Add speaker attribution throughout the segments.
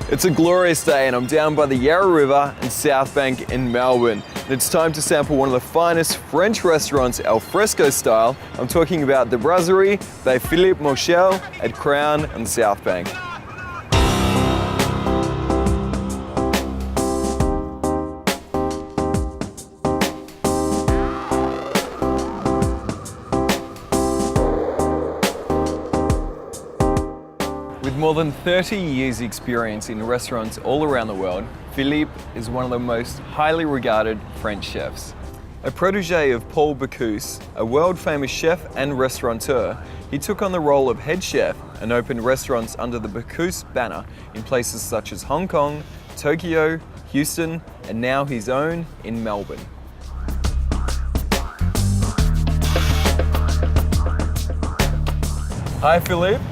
Speaker 1: It's a glorious day and I'm down by the Yarra River and South Bank in Melbourne. And it's time to sample one of the finest French restaurants al fresco style. I'm talking about the Brasserie by Philippe Mochel at Crown and South Bank. With more than 30 years experience in restaurants all around the world, Philippe is one of the most highly regarded French chefs. A protege of Paul Bocuse, a world-famous chef and restaurateur, he took on the role of head chef and opened restaurants under the Bocuse banner in places such as Hong Kong, Tokyo, Houston, and now his own in Melbourne. Hi Philippe,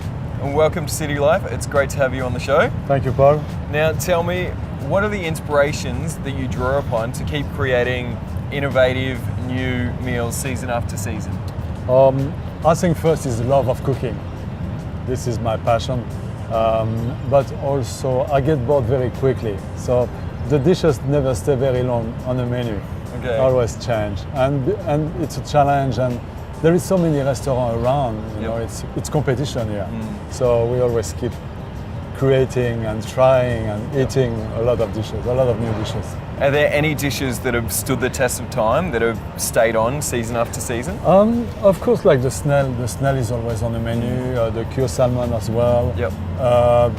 Speaker 1: and welcome to City Life. It's great to have you on the show.
Speaker 2: Thank you, Paul.
Speaker 1: Now tell me, what are the inspirations that you draw upon to keep creating innovative new meals season after season?
Speaker 2: I think first is the love of cooking. This is my passion. But also I get bored very quickly. So the dishes never stay very long on the menu.
Speaker 1: Okay.
Speaker 2: Always change. And it's a challenge, and there is so many restaurants around, you know, it's competition here. So we always keep creating and trying and eating a lot of dishes, a lot of new dishes.
Speaker 1: Are there any dishes that have stood the test of time, that have stayed on season after season?
Speaker 2: Of course, like the snail is always on the menu, the cured salmon as well.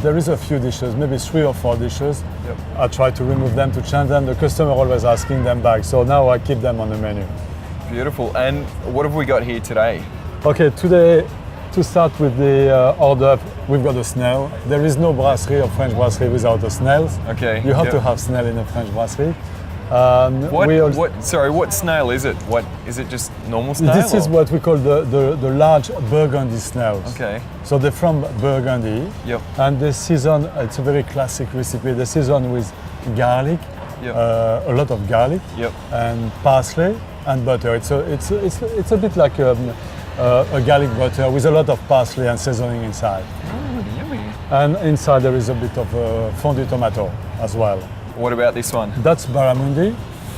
Speaker 2: There is a few dishes, maybe 3 or 4 dishes. I try to remove them, to change them. The customer always asking them back, so now I keep them on the menu.
Speaker 1: Beautiful. And what have we got here today?
Speaker 2: Okay, today, to start with the order, we've got a snail. There is no brasserie or French brasserie without the snails.
Speaker 1: Okay.
Speaker 2: You have to have snail in a French brasserie.
Speaker 1: What snail is it? What is it? Just normal snail?
Speaker 2: This is what we call the large Burgundy snails.
Speaker 1: Okay.
Speaker 2: So they're from Burgundy. And they season. It's a very classic recipe. They season with garlic, a lot of garlic, and parsley and butter. It's a bit like a garlic butter with a lot of parsley and seasoning inside.
Speaker 1: Yummy.
Speaker 2: And inside there is a bit of fondue tomato as well.
Speaker 1: What about this one?
Speaker 2: That's barramundi,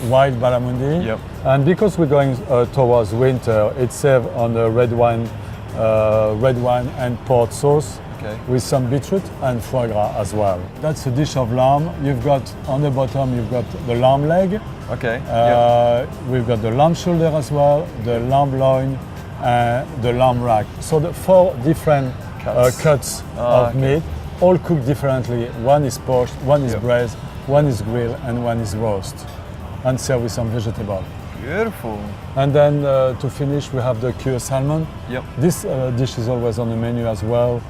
Speaker 2: wild barramundi. And because we're going towards winter, it's served on the red wine and port sauce with some beetroot and foie gras as well. That's a dish of lamb. You've got on the bottom, you've got the lamb leg. We've got the lamb shoulder as well, the lamb loin, the lamb rack. So the 4 different cuts of meat, all cooked differently. One is poached, one is braised, one is grilled, and one is roast, and served with some vegetable.
Speaker 1: Beautiful.
Speaker 2: And then to finish, we have the cured salmon. This dish is always on the menu as well.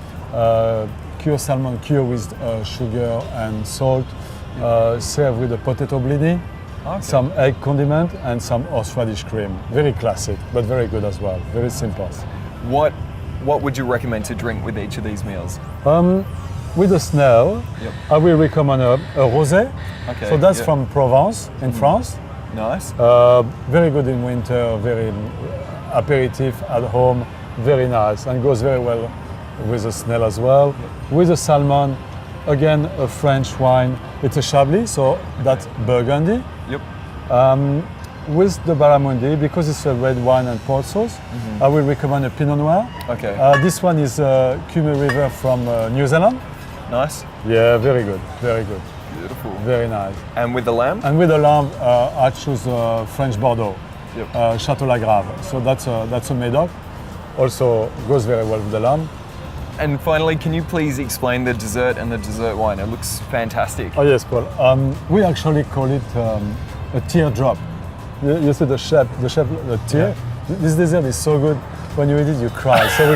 Speaker 2: Cured salmon, cured with sugar and salt, served with a potato blini, some egg condiment, and some horseradish cream. Very classic, but very good as well. Very simple.
Speaker 1: What would you recommend to drink with each of these meals?
Speaker 2: With the snail, I will recommend a rosé. So that's from Provence in France.
Speaker 1: Nice.
Speaker 2: Very good in winter, very aperitif at home, very nice, and goes very well with the snail as well. With the salmon, again, a French wine. It's a Chablis, so that's Burgundy. With the barramundi, because it's a red wine and port sauce, I will recommend a Pinot Noir. This one is Kume River from New Zealand.
Speaker 1: Nice.
Speaker 2: Yeah, very good, very good.
Speaker 1: Beautiful.
Speaker 2: Very nice.
Speaker 1: And with the lamb?
Speaker 2: And with the lamb, I choose French Bordeaux, Château Lagrave. So that's a Médoc. Also goes very well with the lamb.
Speaker 1: And finally, can you please explain the dessert and the dessert wine? It looks fantastic.
Speaker 2: Oh yes, Paul. We actually call it a teardrop. You see the shape, the tear. This dessert is so good. When you eat it, you cry. So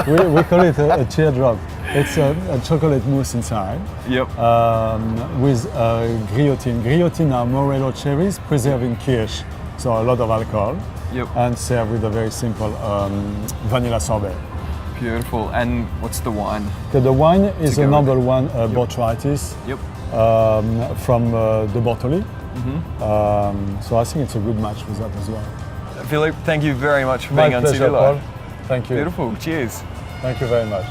Speaker 2: we call it a teardrop. It's a chocolate mousse inside. With guillotine. Guillotine are morello cherries preserved in kirsch, so a lot of alcohol. And served with a very simple vanilla sorbet.
Speaker 1: Beautiful. And what's the wine?
Speaker 2: The wine is a number 1 Botrytis from the Bortoli. So I think it's a good match with that as well.
Speaker 1: Philippe, thank you very much for being on City Life.
Speaker 2: Paul. Thank you.
Speaker 1: Beautiful. Cheers.
Speaker 2: Thank you very much.